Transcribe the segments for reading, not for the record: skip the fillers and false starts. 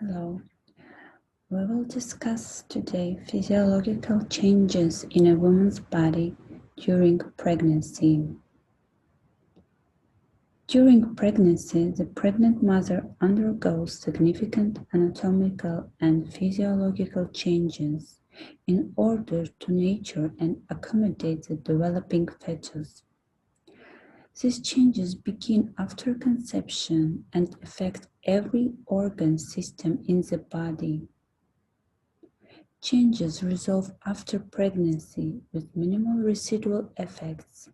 Hello. We will discuss today physiological changes in a woman's body during pregnancy. During pregnancy, the pregnant mother undergoes significant anatomical and physiological changes in order to nurture and accommodate the developing fetus. These changes begin after conception and affect every organ system in the body. Changes resolve after pregnancy with minimal residual effects.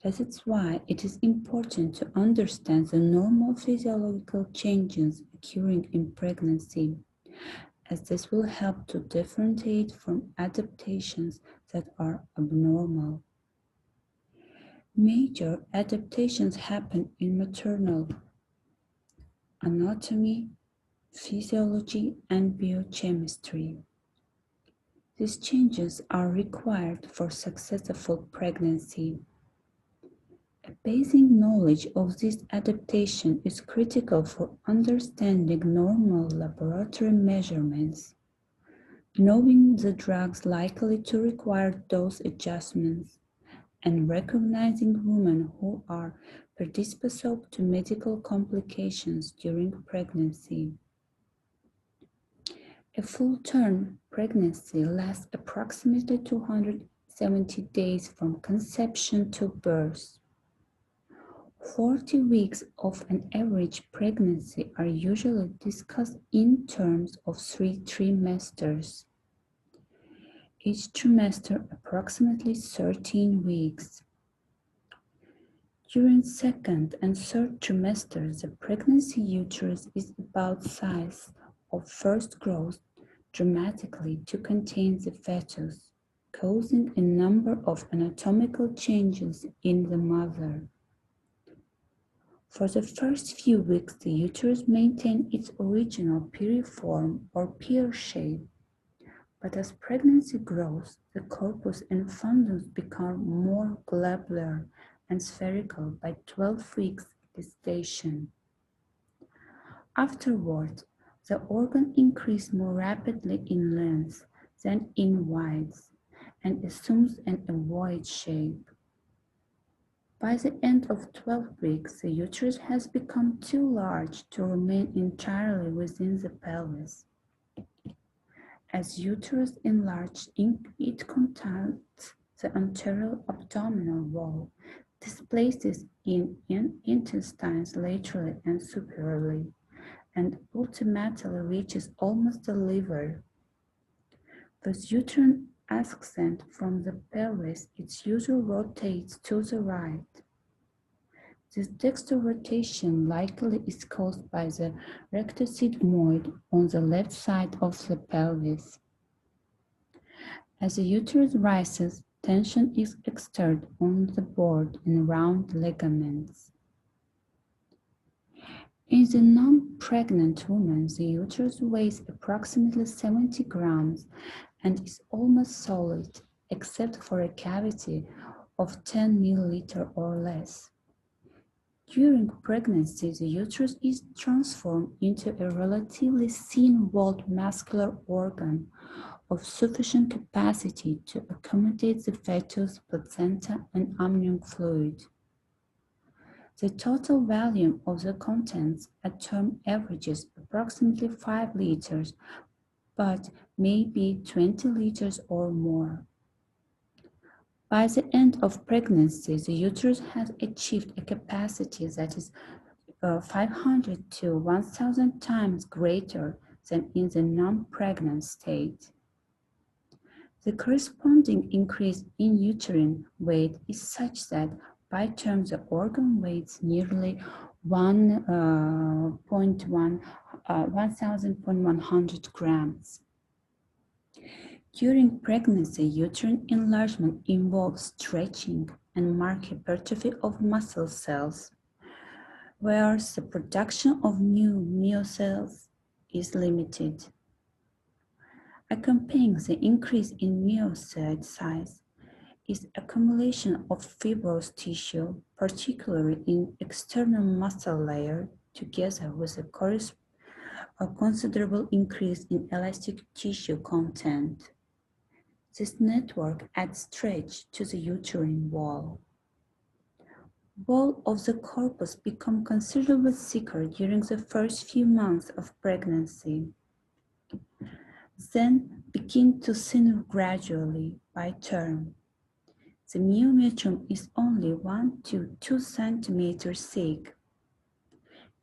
That is why it is important to understand the normal physiological changes occurring in pregnancy, as this will help to differentiate from adaptations that are abnormal. Major adaptations happen in maternal anatomy, physiology, and biochemistry. These changes are required for successful pregnancy. A basic knowledge of this adaptation is critical for understanding normal laboratory measurements, knowing the drugs likely to require dose adjustments, and recognizing women who are predisposed to medical complications during pregnancy. A full-term pregnancy lasts approximately 270 days from conception to birth. 40 weeks of an average pregnancy are usually discussed in terms of 3 trimesters. Each trimester approximately 13 weeks. During second and third trimesters, the pregnancy uterus is about size of first growth dramatically to contain the fetus, causing a number of anatomical changes in the mother. For the first few weeks, the uterus maintains its original piriform or pear shape, but as pregnancy grows, the corpus and fundus become more globular and spherical by 12 weeks gestation. Afterwards, the organ increases more rapidly in length than in width and assumes an ovoid shape. By the end of 12 weeks, the uterus has become too large to remain entirely within the pelvis. As uterus enlarges, it contacts the anterior abdominal wall, displaces in intestines laterally and superiorly, and ultimately reaches almost the liver. With uterine ascent from the pelvis, its usually rotates to the right. This dextral rotation likely is caused by the rectosigmoid on the left side of the pelvis. As the uterus rises, tension is exerted on the board and round ligaments. In the non-pregnant woman, the uterus weighs approximately 70 grams and is almost solid, except for a cavity of 10 milliliters or less. During pregnancy, the uterus is transformed into a relatively thin-walled muscular organ of sufficient capacity to accommodate the fetus, placenta, and amnion fluid. The total volume of the contents at term averages approximately 5 liters, but may be 20 liters or more. By the end of pregnancy, the uterus has achieved a capacity that is 500 to 1,000 times greater than in the non-pregnant state. The corresponding increase in uterine weight is such that by term the organ weighs nearly 1,100 grams. During pregnancy, uterine enlargement involves stretching and marked hypertrophy of muscle cells, whereas the production of new myocells is limited. Accompanying the increase in myocyte size is accumulation of fibrous tissue, particularly in external muscle layer, together with a a considerable increase in elastic tissue content. This network adds stretch to the uterine wall. Wall of the corpus become considerably thicker during the first few months of pregnancy, then begin to thin gradually by term. The myometrium is only 1 to 2 centimeters thick.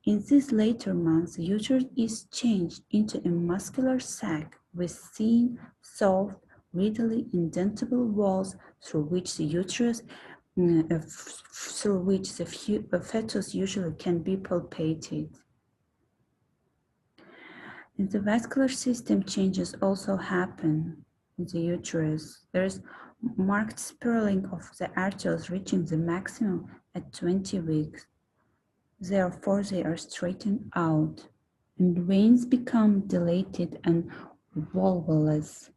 In these later months, the uterus is changed into a muscular sac with thin, soft, readily indentable walls through which the uterus, fetus usually can be palpated. In the vascular system, changes also happen in the uterus. There is marked spiraling of the arteries reaching the maximum at 20 weeks. Therefore, they are straightened out, and veins become dilated and volvulus.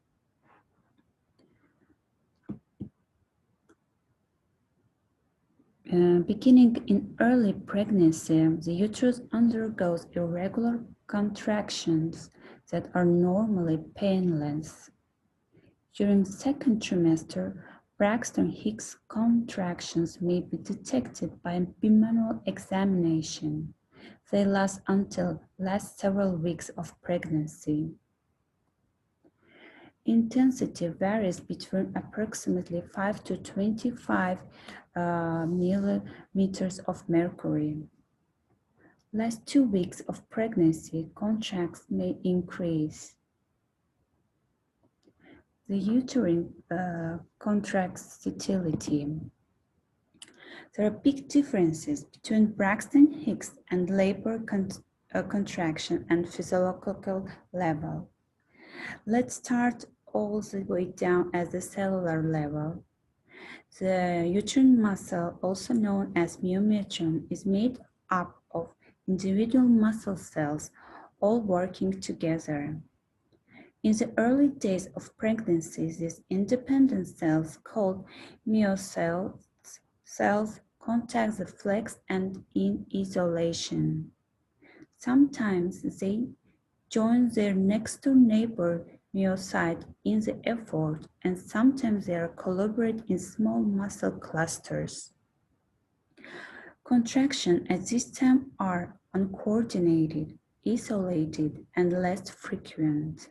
Beginning in early pregnancy, the uterus undergoes irregular contractions that are normally painless. During the second trimester, Braxton Hicks contractions may be detected by a bimanual examination. They last until last several weeks of pregnancy. Intensity varies between approximately 5 to 25 millimeters of mercury. Last 2 weeks of pregnancy, contracts may increase. The uterine contractility. There are big differences between Braxton Hicks and labor contraction and physiological level. Let's start all the way down at the cellular level. The uterine muscle, also known as myometrium, is made up of individual muscle cells all working together. In the early days of pregnancy, these independent cells, called myocells, contact the flex and in isolation. Sometimes they join their next-door neighbor myocyte in the effort, and sometimes they collaborate in small muscle clusters. Contractions at this time are uncoordinated, isolated, and less frequent.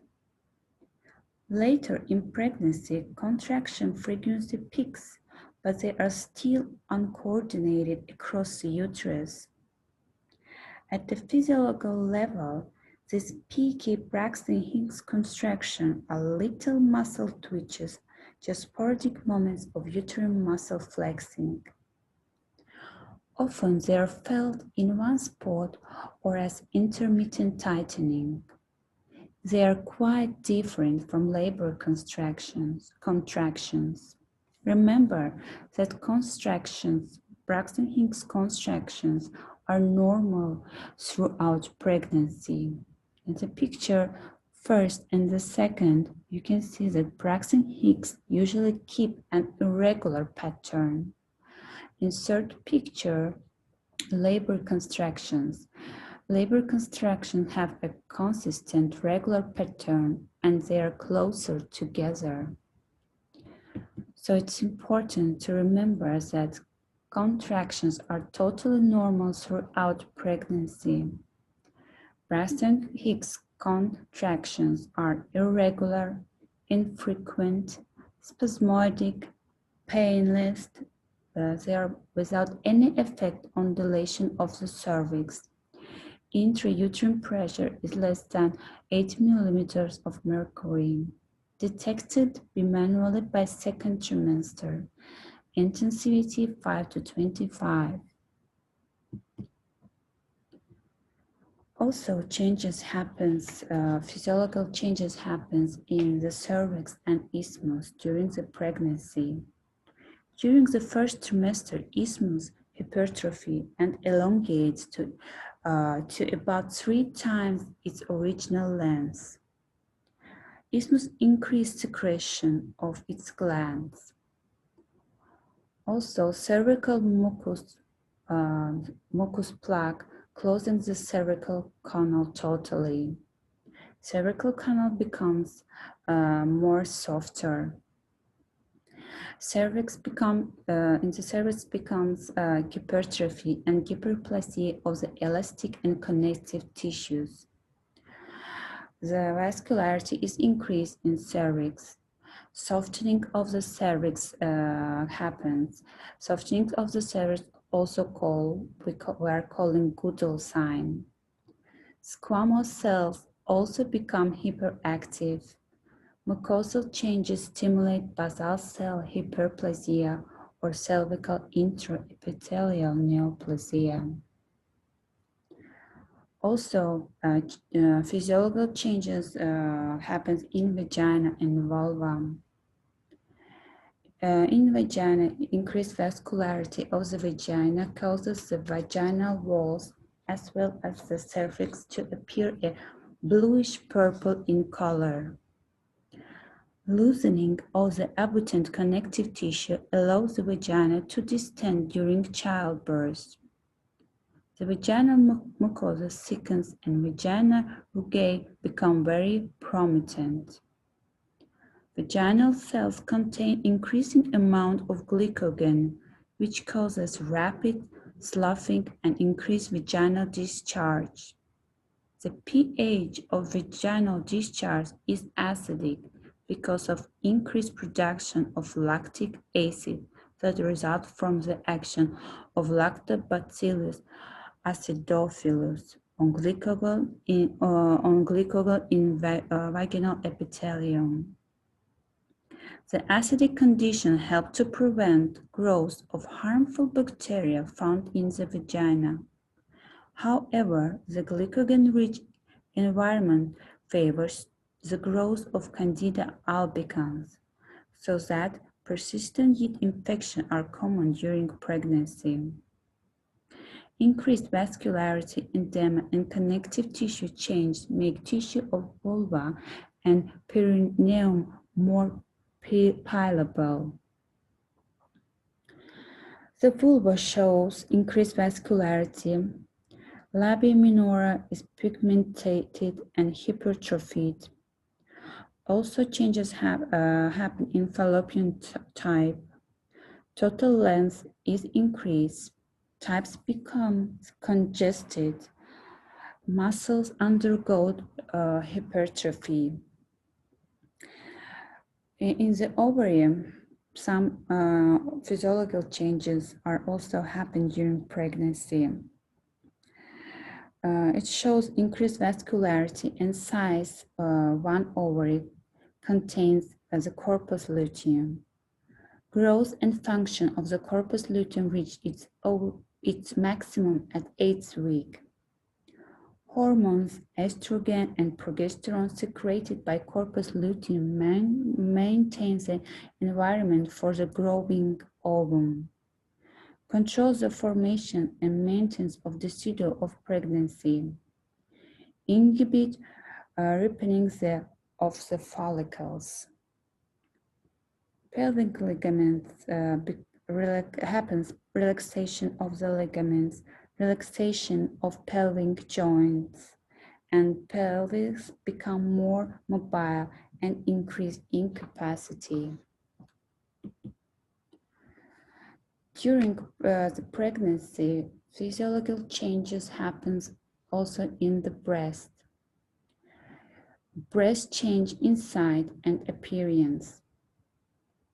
Later in pregnancy, contraction frequency peaks, but they are still uncoordinated across the uterus. At the physiological level, these peaky Braxton Hicks contractions are little muscle twitches, just sporadic moments of uterine muscle flexing. Often they are felt in one spot or as intermittent tightening. They are quite different from labor contractions. Remember that Braxton Hicks contractions, are normal throughout pregnancy. In the picture first and the second, you can see that Braxton Hicks usually keep an irregular pattern. In third picture, labor contractions. Labor contractions have a consistent, regular pattern, and they are closer together. So it's important to remember that contractions are totally normal throughout pregnancy. Braxton Hicks contractions are irregular, infrequent, spasmodic, painless. They are without any effect on dilation of the cervix. Intrauterine pressure is less than 8 millimeters of mercury. Detected bimanually by second trimester. Intensity 5 to 25. Also, physiological changes happens in the cervix and isthmus during the pregnancy. During the first trimester, isthmus hypertrophy and elongates to about 3 times its original length. Isthmus increased secretion of its glands. Also, cervical mucus plug closing the cervical canal totally. Cervical canal becomes more softer. In the cervix becomes hypertrophy and hyperplasia of the elastic and connective tissues. The vascularity is increased in cervix. Softening of the cervix happens. Softening of the cervix also we are calling Goodell sign. Squamous cells also become hyperactive. Mucosal changes stimulate basal cell hyperplasia or cervical intraepithelial neoplasia. Also, physiological changes happens in vagina and vulva. In vagina, increased vascularity of the vagina causes the vaginal walls as well as the cervix to appear a bluish purple in color. Loosening of the abutment connective tissue allows the vagina to distend during childbirth. The vaginal mucosa thickens and vaginal rugae become very prominent. Vaginal cells contain increasing amount of glycogen, which causes rapid sloughing and increased vaginal discharge. The pH of vaginal discharge is acidic because of increased production of lactic acid that results from the action of Lactobacillus acidophilus on glycogen in vaginal epithelium. The acidic condition helps to prevent growth of harmful bacteria found in the vagina. However, the glycogen-rich environment favors the growth of Candida albicans, so that persistent yeast infections are common during pregnancy. Increased vascularity, edema, and connective tissue change make tissue of vulva and perineum more pliable. The vulva shows increased vascularity. Labia minora is pigmented and hypertrophied. Also, changes happen in fallopian type. Total length is increased. Types become congested. Muscles undergo hypertrophy. In the ovarium, some physiological changes are also happen during pregnancy. It shows increased vascularity and size. One ovary contains the corpus luteum. Growth and function of the corpus luteum reach its maximum at 8th week. Hormones, estrogen and progesterone secreted by corpus luteum maintains the environment for the growing ovum. Controls the formation and maintenance of the pseudo of pregnancy. Inhibit ripening of the follicles. Pelvic ligaments happens relaxation of the ligaments, relaxation of pelvic joints, and pelvis become more mobile and increase in capacity. During the pregnancy, physiological changes happens also in the breast. Breast change in size and appearance.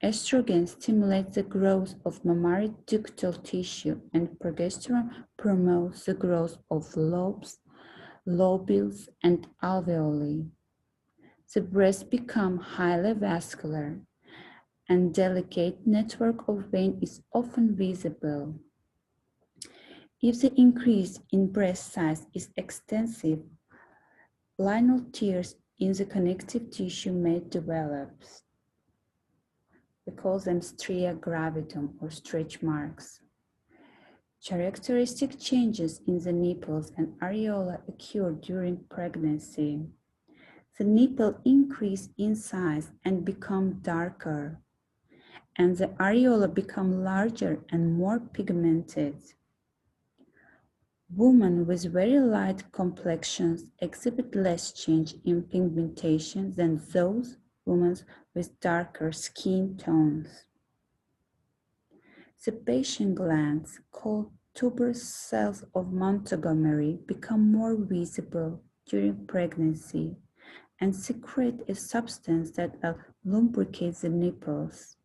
Estrogen stimulates the growth of mammary ductal tissue, and progesterone promotes the growth of lobes, lobules, and alveoli. The breasts become highly vascular, and delicate network of veins is often visible. If the increase in breast size is extensive, lineal tears in the connective tissue may develop. We call them stria gravitum or stretch marks. Characteristic changes in the nipples and areola occur during pregnancy. The nipple increase in size and become darker, and the areola become larger and more pigmented. Women with very light complexions exhibit less change in pigmentation than those women with darker skin tones. Sebaceous glands, called tuberous cells of Montgomery, become more visible during pregnancy and secrete a substance that lubricates the nipples.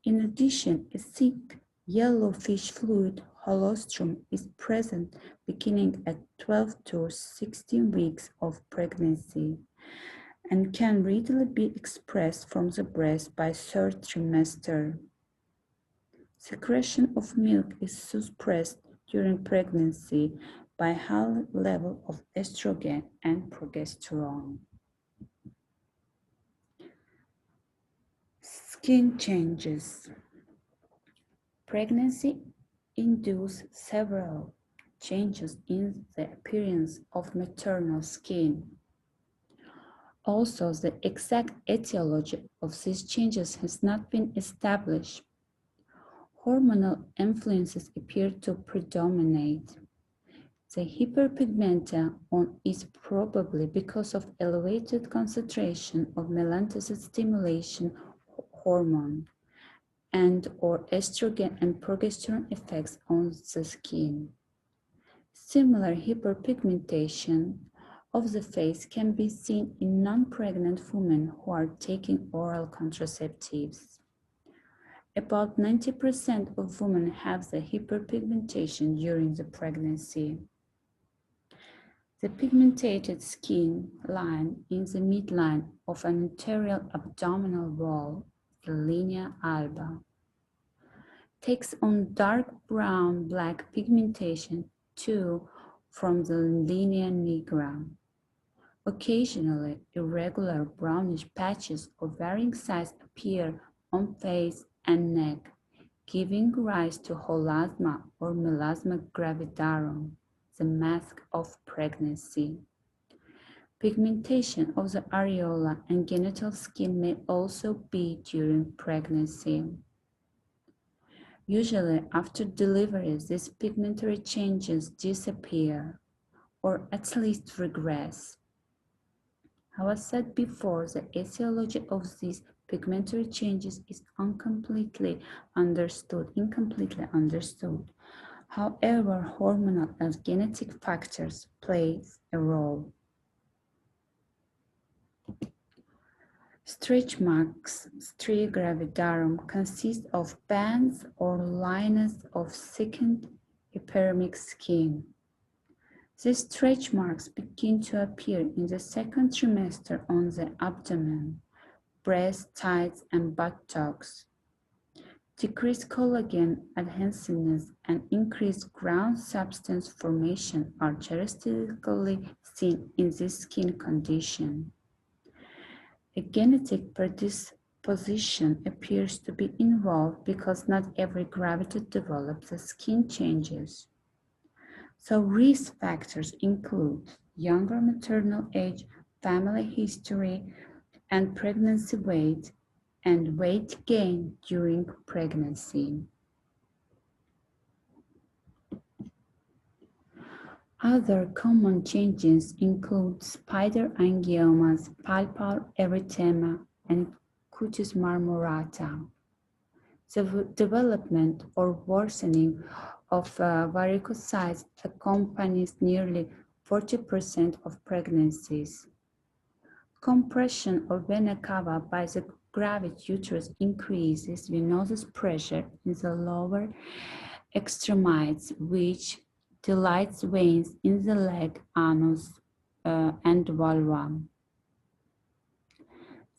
In addition, a thick yellowish fluid, colostrum, is present beginning at 12 to 16 weeks of pregnancy and can readily be expressed from the breast by third trimester. Secretion of milk is suppressed during pregnancy by high level of estrogen and progesterone. Skin changes. Pregnancy induces several changes in the appearance of maternal skin. Also, the exact etiology of these changes has not been established. Hormonal influences appear to predominate. The hyperpigmentia is probably because of elevated concentration of melanocyte stimulation hormone and/or estrogen and progesterone effects on the skin. Similar hyperpigmentation of the face can be seen in non-pregnant women who are taking oral contraceptives. About 90% of women have the hyperpigmentation during the pregnancy. The pigmented skin line in the midline of an anterior abdominal wall, the linea alba, takes on dark brown-black pigmentation too from the linea nigra. Occasionally, irregular brownish patches of varying size appear on face and neck, giving rise to holasma or melasma gravidarum, the mask of pregnancy. Pigmentation of the areola and genital skin may also be during pregnancy. Usually, after delivery, these pigmentary changes disappear, or at least regress. As I said before, the etiology of these pigmentary changes is incompletely understood. However, hormonal and genetic factors play a role. Stretch marks, stria gravidarum, consist of bands or lines of thickened epidermic skin. These stretch marks begin to appear in the second trimester on the abdomen, breast, thighs, and buttocks. Decreased collagen adhesiveness and increased ground substance formation are characteristically seen in this skin condition. A genetic predisposition appears to be involved because not every gravid develops the skin changes. So risk factors include younger maternal age, family history, and pregnancy weight, and weight gain during pregnancy. Other common changes include spider angiomas, palpal erythema, and cutis marmorata. The development or worsening of varicosities accompanies nearly 40% of pregnancies. Compression of vena cava by the gravid uterus increases venous pressure in the lower extremities, which dilates veins in the leg, anus, and vulva.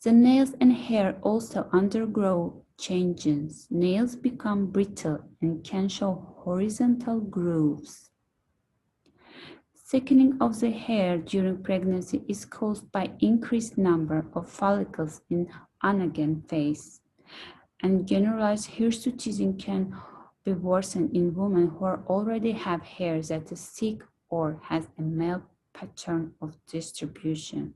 The nails and hair also undergo changes. Nails become brittle and can show horizontal grooves. Thickening of the hair during pregnancy is caused by increased number of follicles in anagen phase, and generalized hirsutism can be worsened in women who already have hair that is thick or has a male pattern of distribution.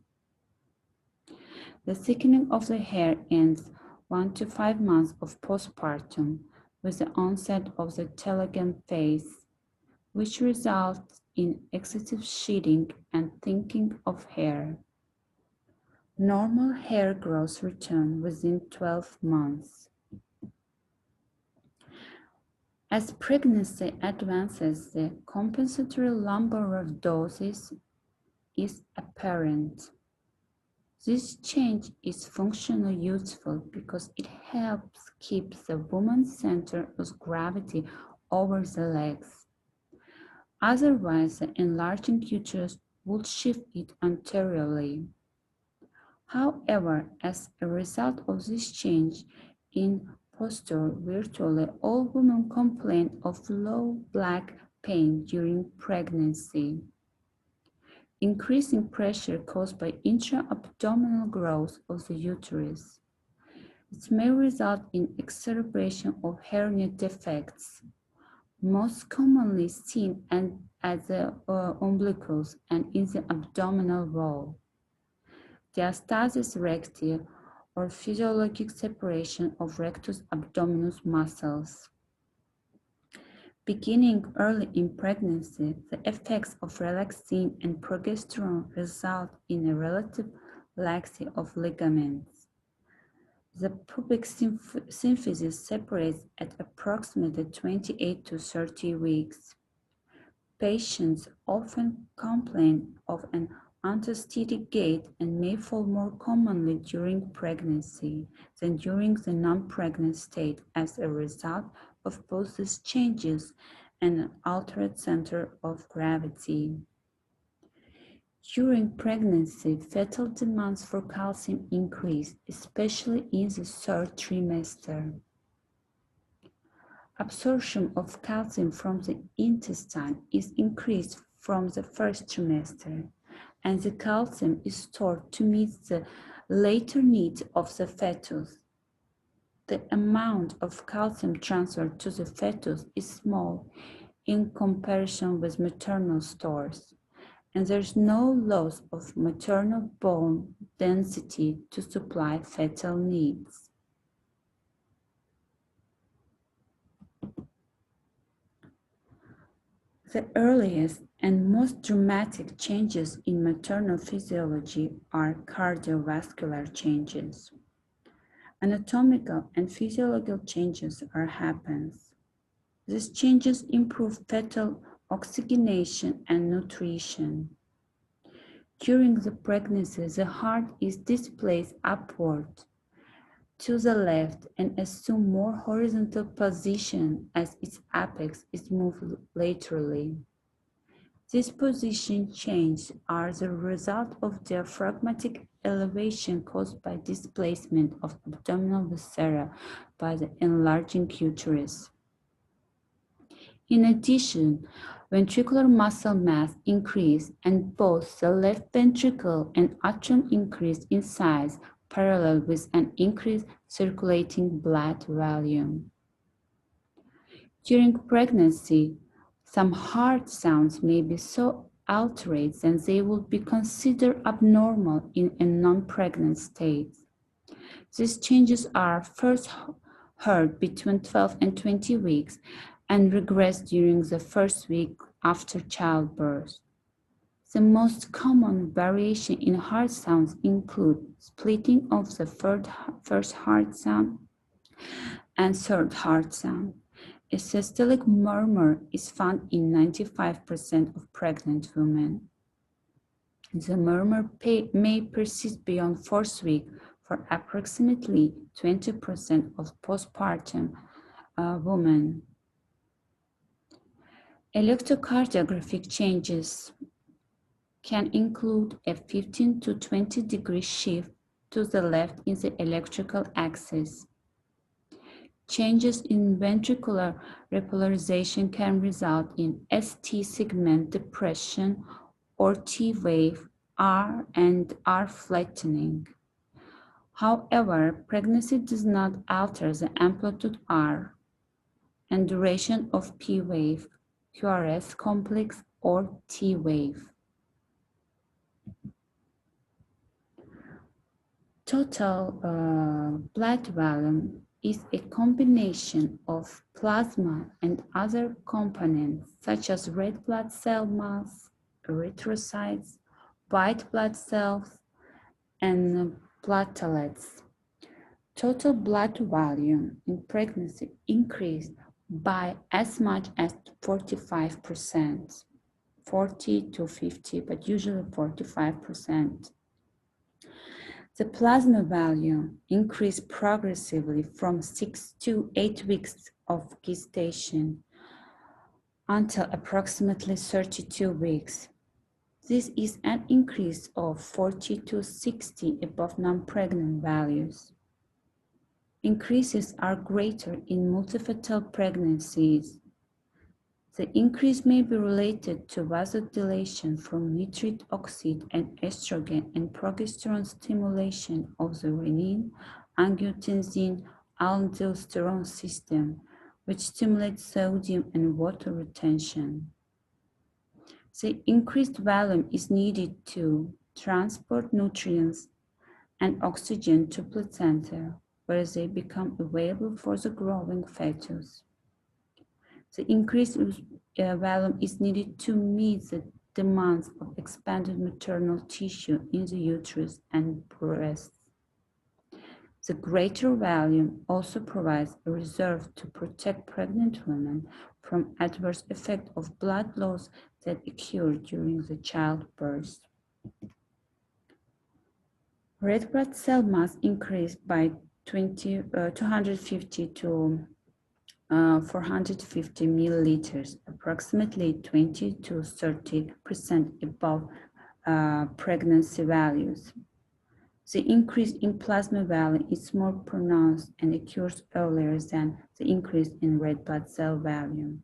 The thickening of the hair ends 1 to 5 months of postpartum with the onset of the telogen phase, which results in excessive shedding and thinning of hair. Normal hair growth return within 12 months. As pregnancy advances, the compensatory lumbar doses is apparent. This change is functionally useful because it helps keep the woman's center of gravity over the legs. Otherwise, the enlarging uterus would shift it anteriorly. However, as a result of this change in posture, virtually all women complain of low back pain during pregnancy. Increasing pressure caused by intra-abdominal growth of the uterus. It may result in exacerbation of hernia defects, most commonly seen at the umbilicus and in the abdominal wall. Diastasis recti, or physiologic separation of rectus abdominis muscles. Beginning early in pregnancy, the effects of relaxin and progesterone result in a relative laxity of ligaments. The pubic symphysis separates at approximately 28 to 30 weeks. Patients often complain of an unsteady gait and may fall more commonly during pregnancy than during the non-pregnant state as a result of both these changes and an altered center of gravity. During pregnancy, fetal demands for calcium increase, especially in the third trimester. Absorption of calcium from the intestine is increased from the first trimester, and the calcium is stored to meet the later needs of the fetus. The amount of calcium transferred to the fetus is small in comparison with maternal stores, and there is no loss of maternal bone density to supply fetal needs. The earliest and most dramatic changes in maternal physiology are cardiovascular changes. Anatomical and physiological changes happens. These changes improve fetal oxygenation and nutrition. During the pregnancy, the heart is displaced upward to the left and assumes more horizontal position as its apex is moved laterally. These position changes are the result of diaphragmatic elevation caused by displacement of abdominal viscera by the enlarging uterus. In addition, ventricular muscle mass increased and both the left ventricle and atrium increased in size parallel with an increased circulating blood volume. During pregnancy, some heart sounds may be so altered that they would be considered abnormal in a non-pregnant state. These changes are first heard between 12 and 20 weeks and regress during the first week after childbirth. The most common variation in heart sounds include splitting of the first heart sound and third heart sound. A systolic murmur is found in 95% of pregnant women. The murmur may persist beyond fourth week for approximately 20% of postpartum women. Electrocardiographic changes can include a 15 to 20 degree shift to the left in the electrical axis. Changes in ventricular repolarization can result in ST segment depression or T wave R and R flattening. However, pregnancy does not alter the amplitude R and duration of P wave, QRS complex, or T wave. Total blood volume is a combination of plasma and other components such as red blood cell mass, erythrocytes, white blood cells, and platelets. Total blood volume in pregnancy increased by as much as 45%, 40 to 50, but usually 45%. The plasma volume increased progressively from 6 to 8 weeks of gestation until approximately 32 weeks. This is an increase of 40 to 60 above non-pregnant values. Increases are greater in multifetal pregnancies. The increase may be related to vasodilation from nitric oxide and estrogen and progesterone stimulation of the renin, angiotensin, aldosterone system, which stimulates sodium and water retention. The increased volume is needed to transport nutrients and oxygen to placenta, where they become available for the growing fetus. The increased volume is needed to meet the demands of expanded maternal tissue in the uterus and breasts. The greater volume also provides a reserve to protect pregnant women from adverse effects of blood loss that occur during the childbirth. Red blood cell mass increased by 250 to 450 milliliters, approximately 20 to 30% above pregnancy values. The increase in plasma volume is more pronounced and occurs earlier than the increase in red blood cell volume.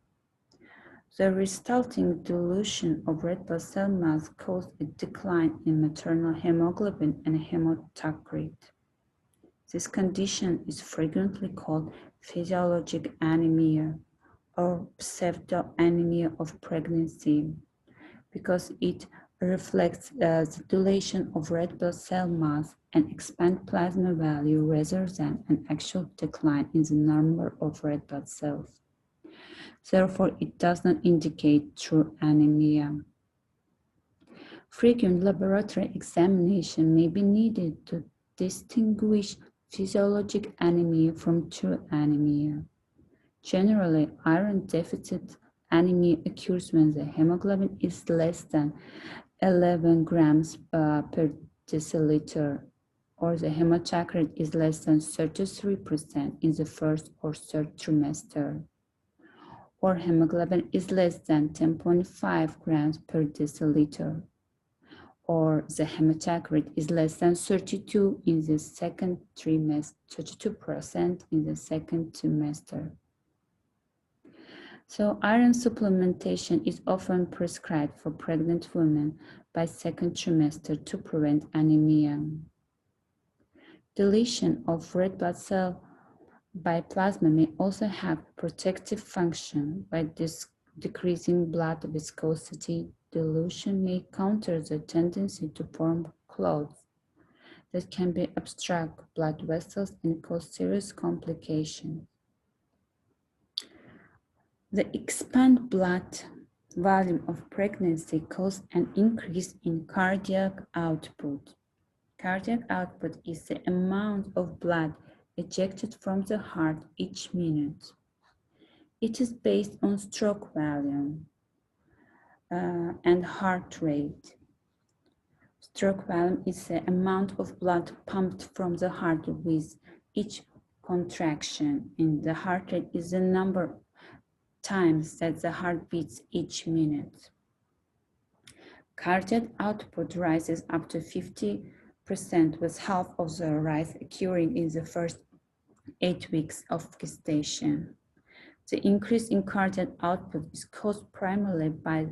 The resulting dilution of red blood cell mass caused a decline in maternal hemoglobin and hematocrit. This condition is frequently called physiological anemia or pseudoanemia of pregnancy because it reflects the dilation of red blood cell mass and expand plasma value rather than an actual decline in the number of red blood cells. Therefore, it does not indicate true anemia. Frequent laboratory examination may be needed to distinguish physiologic anemia from true anemia. Generally, iron deficit anemia occurs when the hemoglobin is less than 11 grams per deciliter, or the hematocrit is less than 33% in the first or third trimester, or hemoglobin is less than 10.5 grams per deciliter, or the hematocrit is less than 32 in the second trimester, 32% in the second trimester. So iron supplementation is often prescribed for pregnant women by second trimester to prevent anemia. Deletion of red blood cell by plasma may also have protective function by decreasing blood viscosity. Dilution may counter the tendency to form clots that can be obstruct blood vessels and cause serious complications. The expanded blood volume of pregnancy causes an increase in cardiac output. Cardiac output is the amount of blood ejected from the heart each minute. It is based on stroke volume and heart rate. Stroke volume is the amount of blood pumped from the heart with each contraction, and the heart rate is the number of times that the heart beats each minute. Cardiac output rises up to 50%, with half of the rise occurring in the first 8 weeks of gestation. The increase in cardiac output is caused primarily by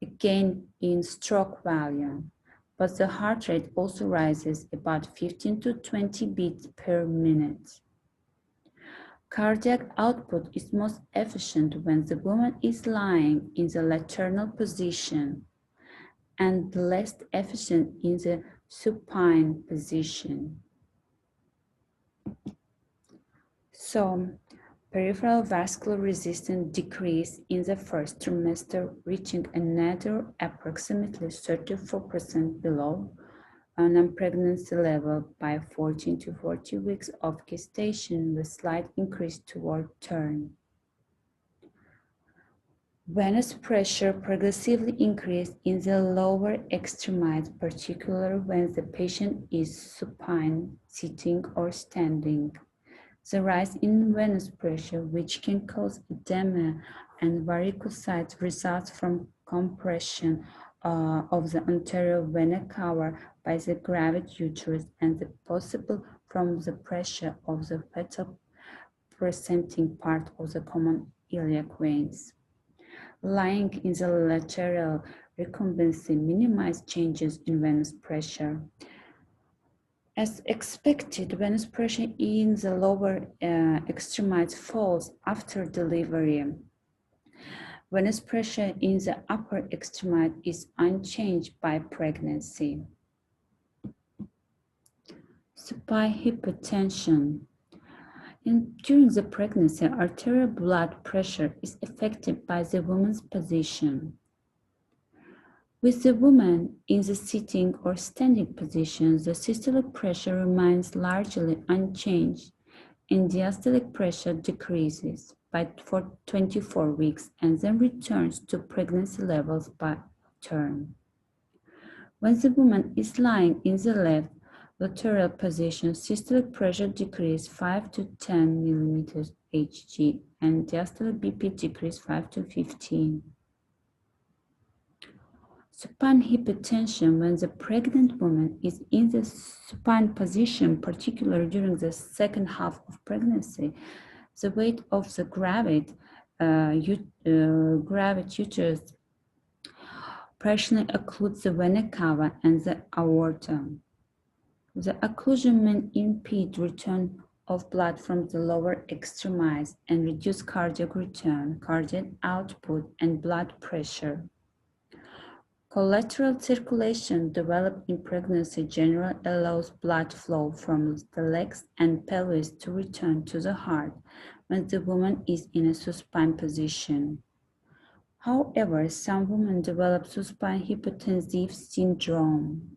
a gain in stroke volume, but the heart rate also rises about 15 to 20 beats per minute. Cardiac output is most efficient when the woman is lying in the lateral position and less efficient in the supine position. So, peripheral vascular resistance decreased in the first trimester, reaching another approximately 34% below non-pregnancy level by 14 to 40 weeks of gestation, with slight increase toward term. Venous pressure progressively increased in the lower extremities, particularly when the patient is supine, sitting, or standing. The rise in venous pressure, which can cause edema and varicosities, results from compression of the anterior vena cava by the gravid uterus and the possible from the pressure of the fetal presenting part of the common iliac veins. Lying in the lateral recumbency minimize changes in venous pressure. As expected, venous pressure in the lower extremities falls after delivery. Venous pressure in the upper extremity is unchanged by pregnancy. Supine hypertension. During the pregnancy, arterial blood pressure is affected by the woman's position. With the woman in the sitting or standing position, the systolic pressure remains largely unchanged and diastolic pressure decreases for 24 weeks and then returns to pregnancy levels by term. When the woman is lying in the left lateral position, systolic pressure decreases 5 to 10 millimeters Hg and diastolic BP decreases 5 to 15. Supine hypertension. When the pregnant woman is in the supine position, particularly during the second half of pregnancy, the weight of the gravid uterus partially occludes the vena cava and the aorta. The occlusion may impede return of blood from the lower extremities and reduce cardiac return, cardiac output, and blood pressure. Collateral circulation developed in pregnancy generally allows blood flow from the legs and pelvis to return to the heart when the woman is in a supine position. However, some women develop supine hypertensive syndrome.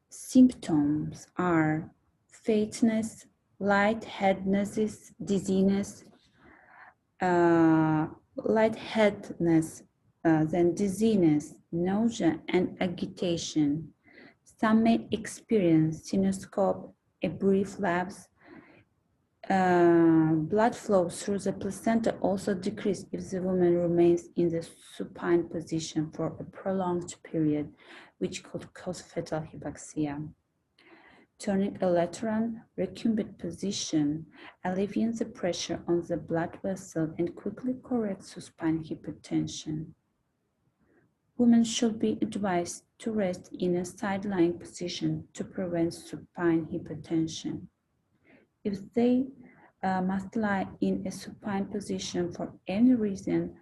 Symptoms are faintness, lightheadedness, dizziness, then dizziness, nausea, and agitation. Some may experience synoscope, a brief lapse. Blood flow through the placenta also decreases if the woman remains in the supine position for a prolonged period, which could cause fetal hypoxia. Turning a lateral recumbent position alleviates the pressure on the blood vessel and quickly corrects supine hypertension. Women should be advised to rest in a side-lying position to prevent supine hypertension. If they must lie in a supine position for any reason,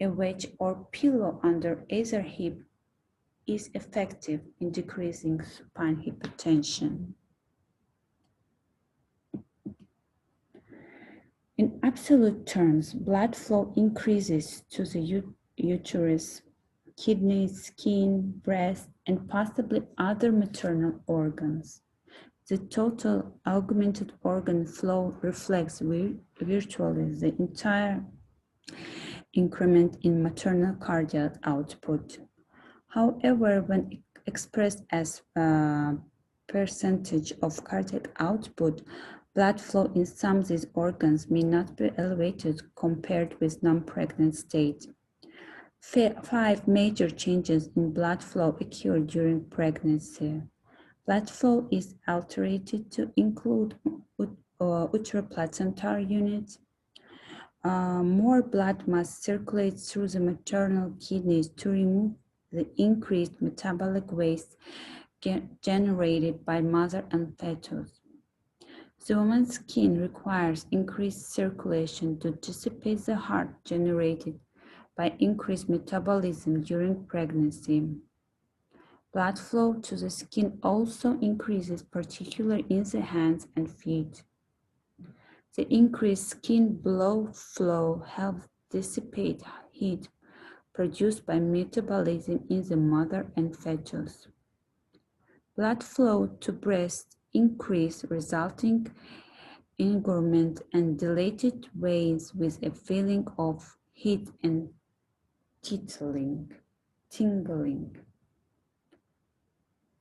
a wedge or pillow under either hip is effective in decreasing supine hypertension. In absolute terms, blood flow increases to the uterus, kidneys, skin, breast, and possibly other maternal organs. The total augmented organ flow reflects virtually the entire increment in maternal cardiac output. However, when expressed as a percentage of cardiac output, blood flow in some of these organs may not be elevated compared with non-pregnant state. 5 major changes in blood flow occur during pregnancy. Blood flow is altered to include uteroplacental units. More blood must circulate through the maternal kidneys to remove the increased metabolic waste generated by mother and fetus. The woman's skin requires increased circulation to dissipate the heat generated by increased metabolism during pregnancy. Blood flow to the skin also increases, particularly in the hands and feet. The increased skin blood flow helps dissipate heat produced by metabolism in the mother and fetus. Blood flow to breast increase, resulting in engorgement and dilated veins with a feeling of heat and tingling.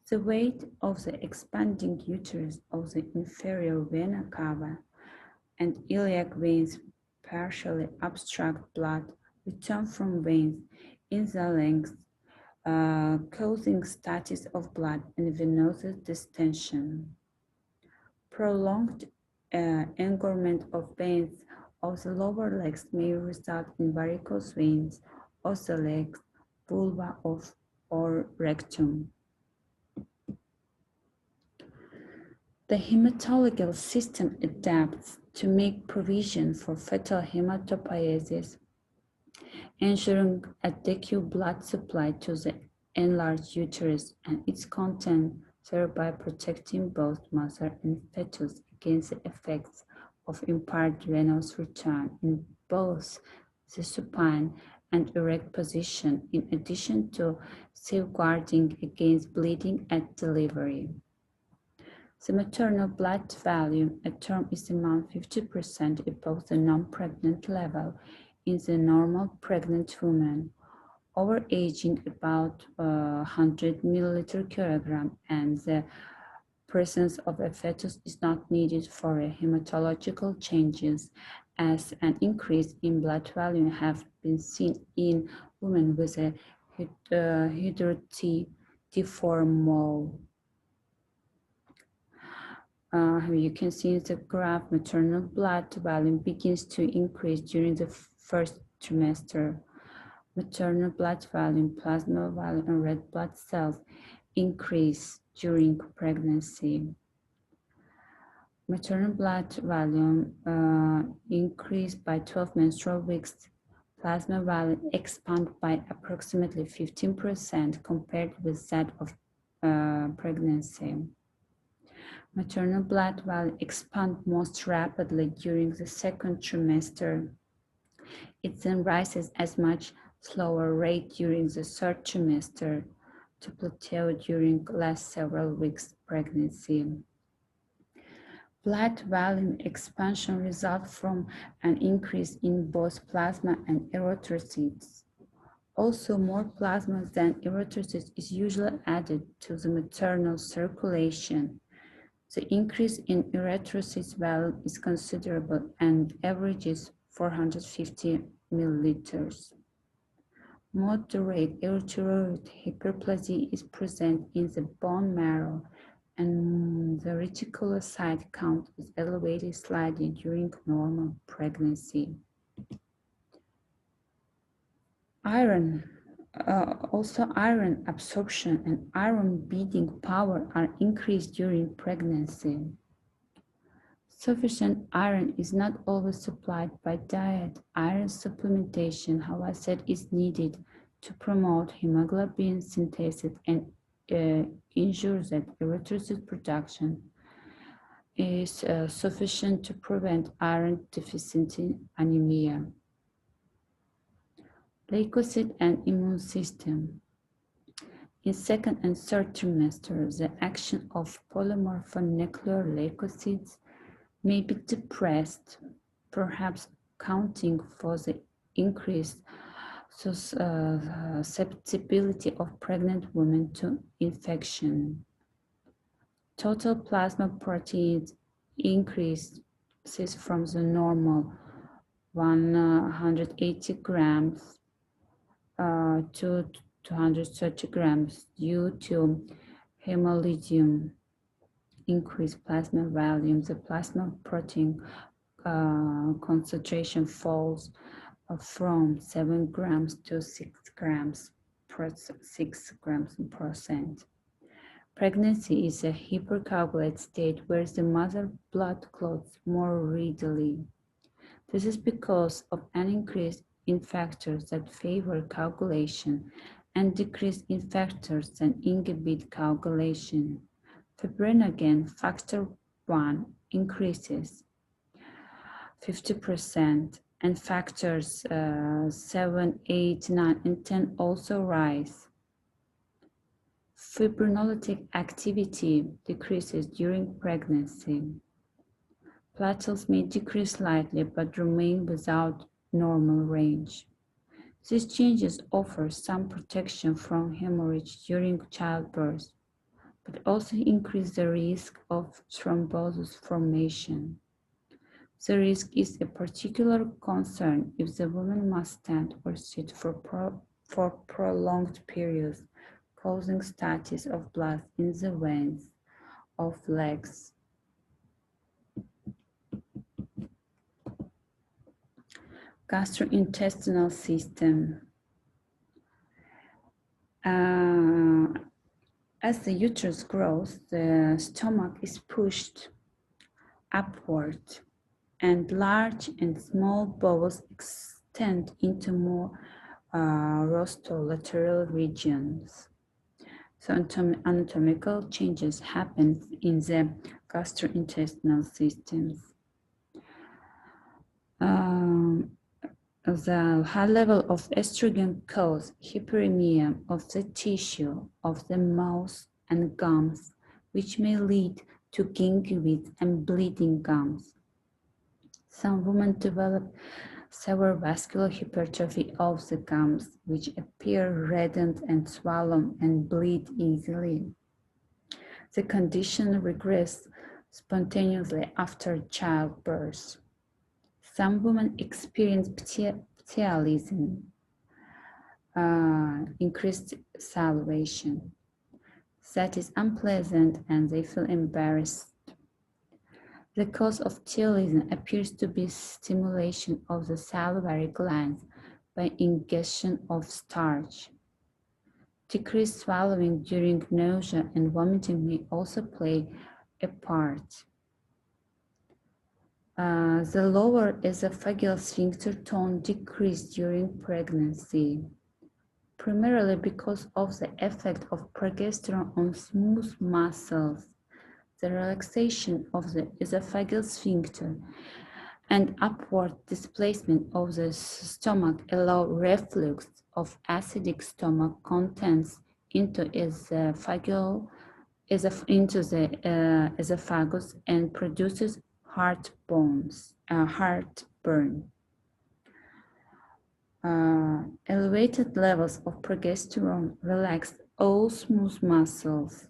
The weight of the expanding uterus of the inferior vena cava and iliac veins partially obstruct blood return from veins in the legs, causing stasis of blood and venous distension. Prolonged engorgement of veins of the lower legs may result in varicose veins of the legs, vulva, or rectum. The hematological system adapts to make provision for fetal hematopoiesis, ensuring adequate blood supply to the enlarged uterus and its content, thereby protecting both mother and fetus against the effects of impaired venous return in both the supine and erect position, in addition to safeguarding against bleeding at delivery. The maternal blood volume at term is around 50% above the non-pregnant level in the normal pregnant woman, overaging about 100 milliliter kilogram, and the presence of a fetus is not needed for a hematological changes, as an increase in blood volume have been seen in women with a hydatidiform mole. You can see in the graph, maternal blood volume begins to increase during the first trimester. Maternal blood volume, plasma volume, and red blood cells increase during pregnancy. Maternal blood volume increased by 12 menstrual weeks. Plasma volume expand by approximately 15% compared with that of pregnancy. Maternal blood volume expands most rapidly during the second trimester. It then rises at much slower rate during the third trimester to plateau during the last several weeks pregnancy. Blood volume expansion results from an increase in both plasma and erythrocytes. Also, more plasma than erythrocytes is usually added to the maternal circulation. The increase in erythrocytes volume is considerable and averages 450 milliliters. Moderate erythroid hyperplasia is present in the bone marrow, and the reticulocyte count is elevated slightly during normal pregnancy. Also iron absorption and iron binding power are increased during pregnancy. Sufficient iron is not always supplied by diet. Iron supplementation, however, is needed to promote hemoglobin synthesis and ensure that erythrocyte production is sufficient to prevent iron deficiency anemia. Leukocyte and immune system. In second and third trimester, the action of polymorphonuclear leukocytes may be depressed, perhaps accounting for the increased susceptibility of pregnant women to infection. Total plasma proteins increases from the normal 180 grams to 230 grams due to hemolydium. Increased plasma volume, the plasma protein concentration falls from 7 grams to 6 grams percent. Pregnancy is a hypercoagulated state where the mother blood clots more readily. This is because of an increase in factors that favor coagulation and decrease in factors that inhibit coagulation. Fibrinogen factor 1 increases 50%, and factors 7, 8, 9, and 10 also rise. Fibrinolytic activity decreases during pregnancy. Platelets may decrease slightly but remain without normal range. These changes offer some protection from hemorrhage during childbirth, but also increase the risk of thrombosis formation. The risk is a particular concern if the woman must stand or sit for prolonged periods, causing stasis of blood in the veins of legs. Gastrointestinal system. As the uterus grows, the stomach is pushed upward, and large and small bowels extend into more rostolateral regions. So anatomical changes happen in the gastrointestinal systems. The high level of estrogen causes hyperemia of the tissue of the mouth and gums, which may lead to gingivitis and bleeding gums. Some women develop severe vascular hypertrophy of the gums, which appear reddened and swollen and bleed easily. The condition regresses spontaneously after childbirth. Some women experience ptyalism, increased salivation. That is unpleasant and they feel embarrassed. The cause of ptyalism appears to be stimulation of the salivary glands by ingestion of starch. Decreased swallowing during nausea and vomiting may also play a part. The lower esophageal sphincter tone decreased during pregnancy, primarily because of the effect of progesterone on smooth muscles. The relaxation of the esophageal sphincter and upward displacement of the stomach allow reflux of acidic stomach contents into the esophagus and produces heartburn. Elevated levels of progesterone relax all smooth muscles,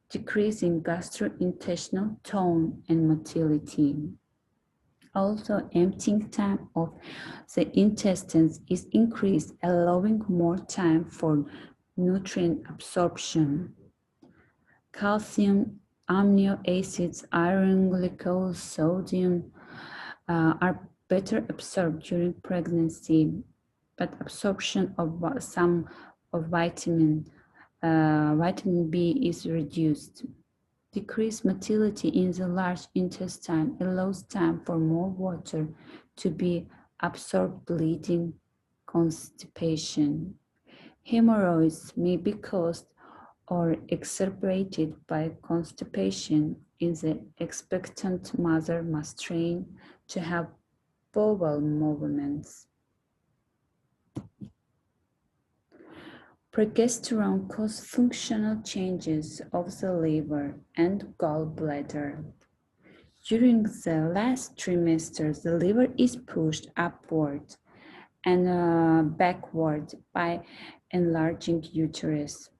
decreasing gastrointestinal tone and motility. Also, emptying time of the intestines is increased, allowing more time for nutrient absorption. Calcium, amino acids, iron, glucose, sodium are better absorbed during pregnancy, but absorption of some of vitamin B is reduced. Decreased motility in the large intestine allows time for more water to be absorbed, leading constipation. Hemorrhoids may be caused or exacerbated by constipation in the expectant mother must train to have bowel movements. Progesterone causes functional changes of the liver and gallbladder. During the last trimester, the liver is pushed upward and backward by enlarging uterus.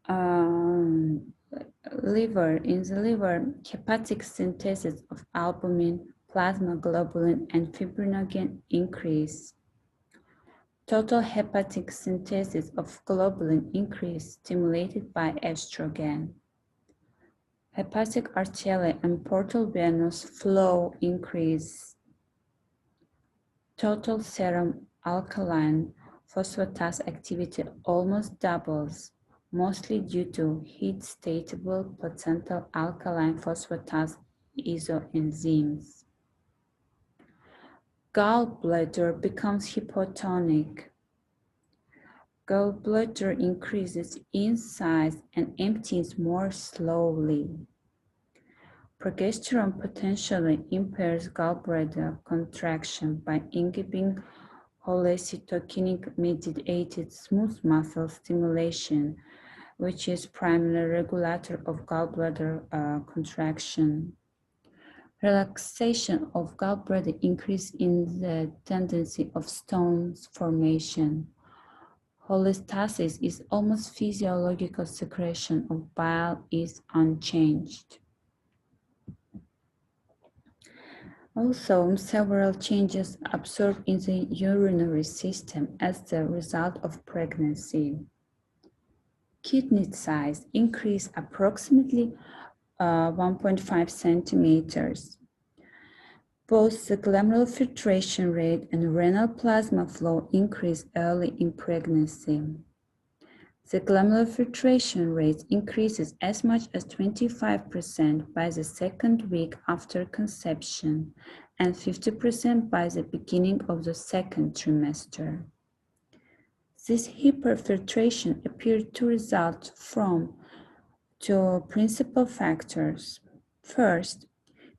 In the liver, hepatic synthesis of albumin, plasma globulin, and fibrinogen increase. Total hepatic synthesis of globulin increase stimulated by estrogen. Hepatic arterial and portal venous flow increase. Total serum alkaline phosphatase activity almost doubles, mostly due to heat-statable placental alkaline phosphatase isoenzymes. Gallbladder becomes hypotonic. Gallbladder increases in size and empties more slowly. Progesterone potentially impairs gallbladder contraction by inhibiting cholecytokinin-mediated smooth muscle stimulation, which is primary regulator of gallbladder contraction. Relaxation of gallbladder increase in the tendency of stones formation. Homeostasis is almost physiological secretion of bile is unchanged. Also, several changes observed in the urinary system as the result of pregnancy. Kidney size increased approximately 1.5 centimeters. Both the glomerular filtration rate and renal plasma flow increase early in pregnancy. The glomerular filtration rate increases as much as 25% by the second week after conception and 50% by the beginning of the second trimester. This hyperfiltration appeared to result from two principal factors. First,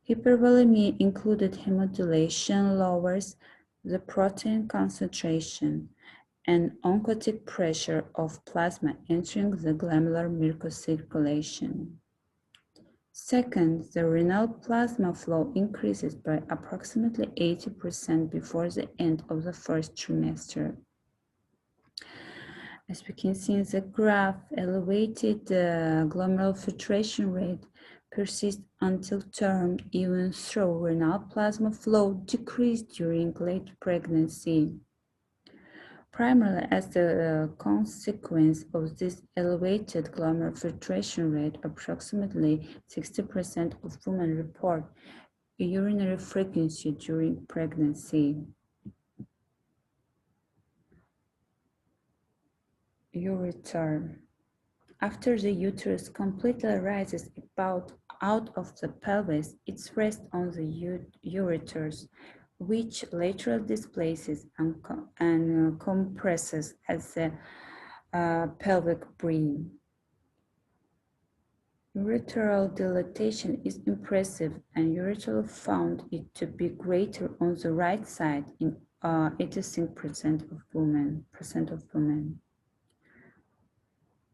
hypervolemia included hemodilation lowers the protein concentration and oncotic pressure of plasma entering the glomerular microcirculation. Second, the renal plasma flow increases by approximately 80% before the end of the first trimester. As we can see in the graph, elevated glomerular filtration rate persists until term, even though renal plasma flow decreased during late pregnancy. Primarily as the consequence of this elevated glomerular filtration rate, approximately 60% of women report urinary frequency during pregnancy. Ureter. After the uterus completely rises out of the pelvis, it rests on the ureters, which laterally displaces and compresses at the pelvic brim. Ureteral dilatation is impressive, and ureter found it to be greater on the right side in 86% of women.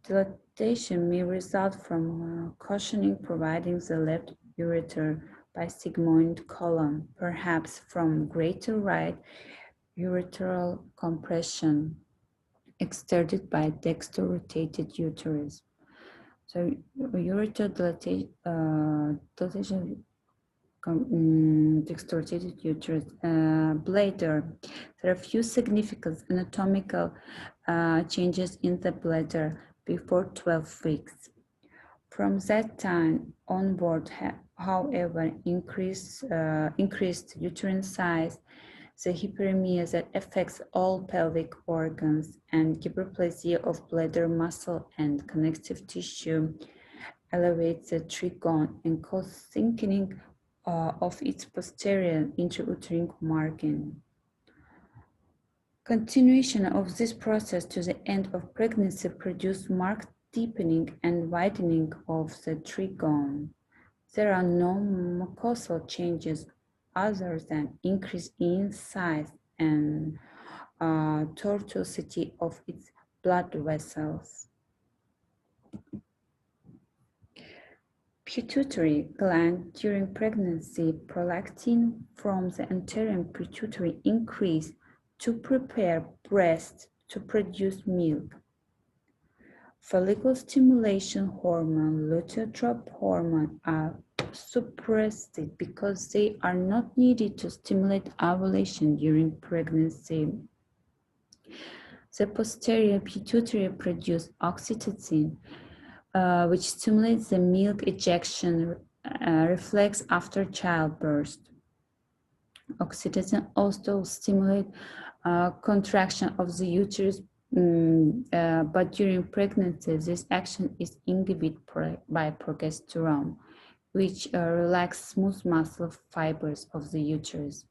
Dilatation may result from cushioning providing the left ureter by sigmoid column, perhaps from greater right ureteral compression exerted by dextro-rotated uterus. So ureter dilatation, dextro-rotated uterus, bladder. There are few significant anatomical changes in the bladder before 12 weeks. From that time onward, however, increased uterine size, the hyperemia that affects all pelvic organs, and hyperplasia of bladder muscle and connective tissue elevates the trigone and causes thickening of its posterior intrauterine margin. Continuation of this process to the end of pregnancy produced marked deepening and widening of the trigone. There are no mucosal changes other than increase in size and tortuosity of its blood vessels. Pituitary gland during pregnancy, prolactin from the anterior pituitary increase to prepare breast to produce milk. Follicle stimulation hormone, luteotroph hormone are suppressed because they are not needed to stimulate ovulation during pregnancy. The posterior pituitary produces oxytocin, which stimulates the milk ejection reflex after childbirth. Oxytocin also stimulates contraction of the uterus, but during pregnancy, this action is inhibited by progesterone, which relaxes smooth muscle fibers of the uterus.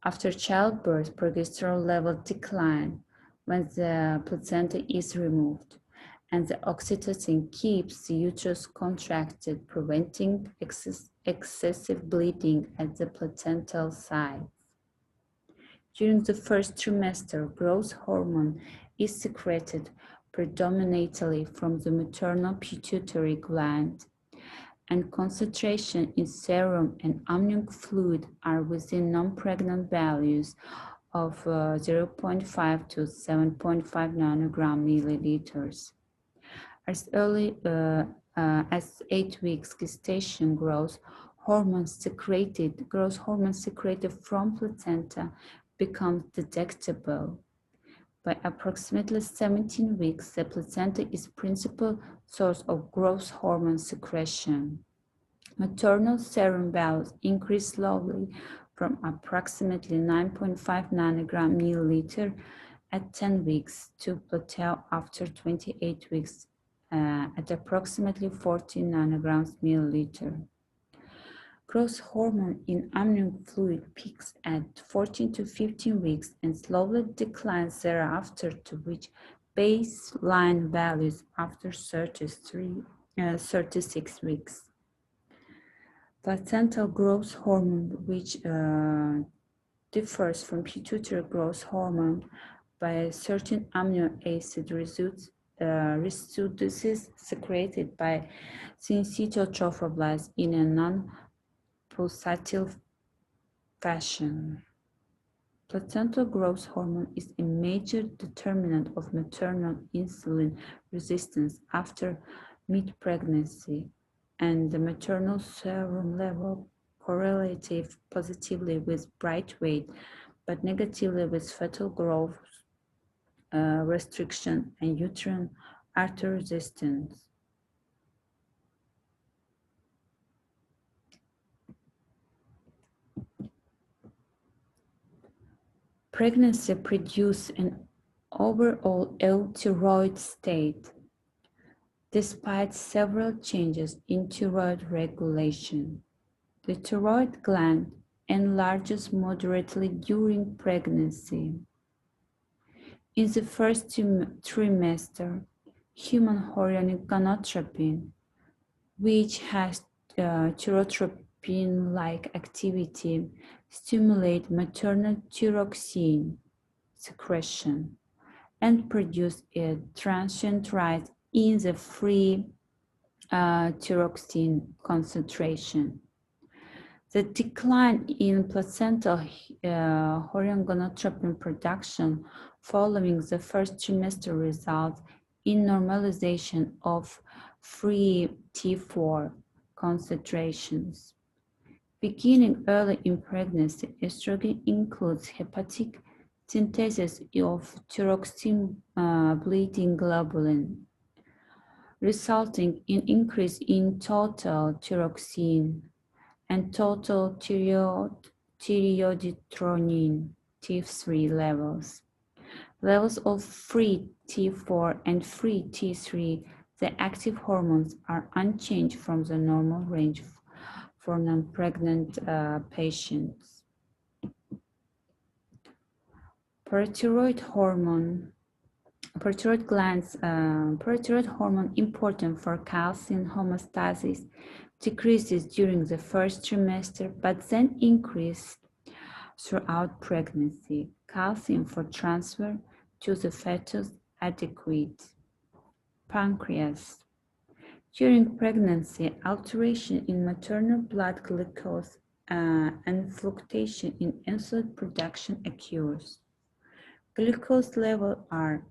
After childbirth, progesterone levels decline when the placenta is removed, and the oxytocin keeps the uterus contracted, preventing excessive bleeding at the placental site. During the first trimester, growth hormone is secreted predominantly from the maternal pituitary gland, and concentration in serum and amniotic fluid are within non-pregnant values of 0.5 to 7.5 nanogram milliliters. As early as 8 weeks gestation, growth hormone secreted from placenta becomes detectable. By approximately 17 weeks, the placenta is principal source of growth hormone secretion. Maternal serum values increase slowly from approximately 9.5 nanogram milliliter at 10 weeks to plateau after 28 weeks at approximately 14 nanograms milliliter. Growth hormone in amniotic fluid peaks at 14 to 15 weeks and slowly declines thereafter to reach baseline values after 36 weeks. Placental growth hormone, which differs from pituitary growth hormone by a certain amino acid residues secreted by syncytial trophoblasts in a non-pulsatil fashion. Placental growth hormone is a major determinant of maternal insulin resistance after mid-pregnancy, and the maternal serum level correlates positively with birth weight, but negatively with fetal growth restriction and uterine artery resistance. Pregnancy produces an overall euthyroid state, despite several changes in thyroid regulation. The thyroid gland enlarges moderately during pregnancy. In the first trimester, human chorionic gonadotropin, which has thyrotropin-like activity, stimulate maternal thyroxine secretion and produce a transient rise in the free thyroxine concentration. The decline in placental chorionic gonadotropin production following the first trimester results in normalization of free T4 concentrations. Beginning early in pregnancy, estrogen includes hepatic synthesis of thyroxine bleeding globulin, resulting in increase in total thyroxine and total thyroidotronin T3 levels. Levels of free T4 and free T3, the active hormones, are unchanged from the normal range for non-pregnant patients. Parathyroid hormone important for calcium homeostasis decreases during the first trimester, but then increases throughout pregnancy. Calcium for transfer to the fetus adequate. Pancreas. During pregnancy, alteration in maternal blood glucose and fluctuation in insulin production occurs. Glucose levels are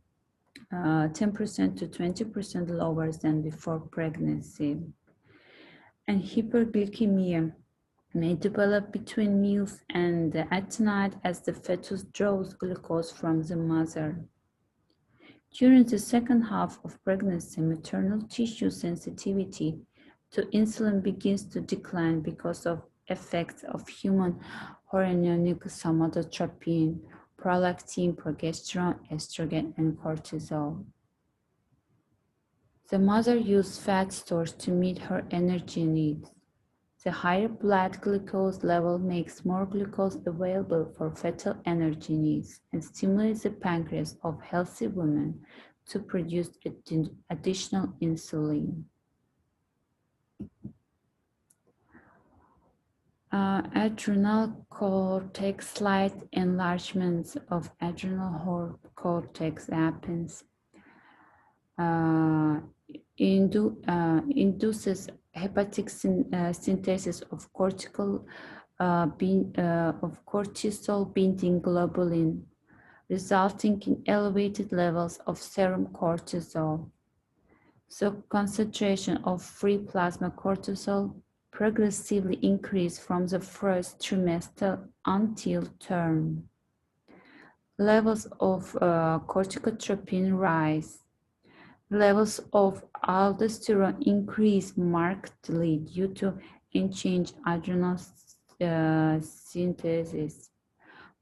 10% to 20% lower than before pregnancy, and hyperglycemia may develop between meals and at night as the fetus draws glucose from the mother. During the second half of pregnancy, maternal tissue sensitivity to insulin begins to decline because of effects of human chorionic somatotropin, prolactin, progesterone, estrogen, and cortisol. The mother uses fat stores to meet her energy needs. The higher blood glucose level makes more glucose available for fetal energy needs and stimulates the pancreas of healthy women to produce additional insulin. Adrenal cortex, slight enlargements of adrenal cortex happens. Induces hepatic synthesis of cortisol-binding globulin, resulting in elevated levels of serum cortisol. So concentration of free plasma cortisol progressively increase from the first trimester until term. Levels of corticotropin rise. Levels of aldosterone increase markedly due to unchanged adrenal synthesis.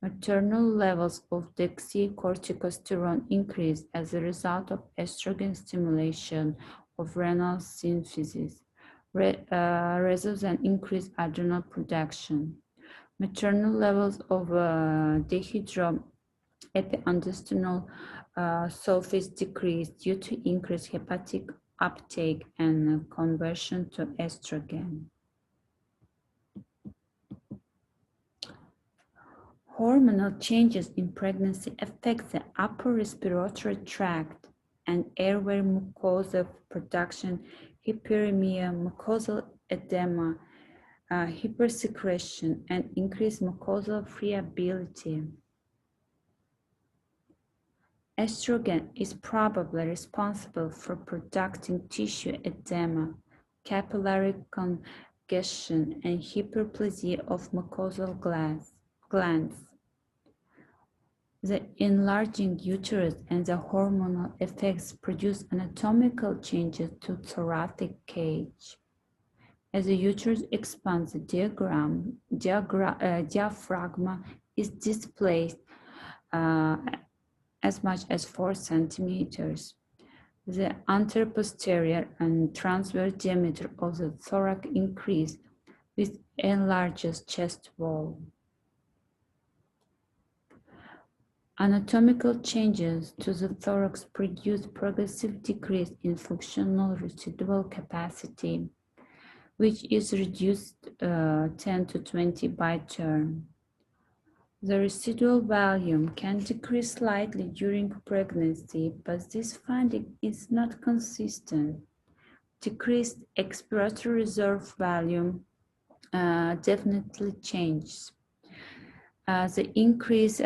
Maternal levels of deoxycorticosterone increase as a result of estrogen stimulation of renal synthesis, results in increased adrenal production. Maternal levels of dehydroepiandrosterone sulfates decrease due to increased hepatic uptake and conversion to estrogen. Hormonal changes in pregnancy affect the upper respiratory tract and airway mucosa production, hyperemia, mucosal edema, hypersecretion, and increased mucosal friability. Estrogen is probably responsible for producing tissue edema, capillary congestion, and hyperplasia of mucosal glands. The enlarging uterus and the hormonal effects produce anatomical changes to thoracic cage. As the uterus expands, the diaphragm is displaced as much as 4 centimeters. The anteroposterior and transverse diameter of the thorax increase with enlarged chest wall. Anatomical changes to the thorax produce progressive decrease in functional residual capacity, which is reduced 10 to 20 by term. The residual volume can decrease slightly during pregnancy, but this finding is not consistent. Decreased expiratory reserve volume definitely changes. The increased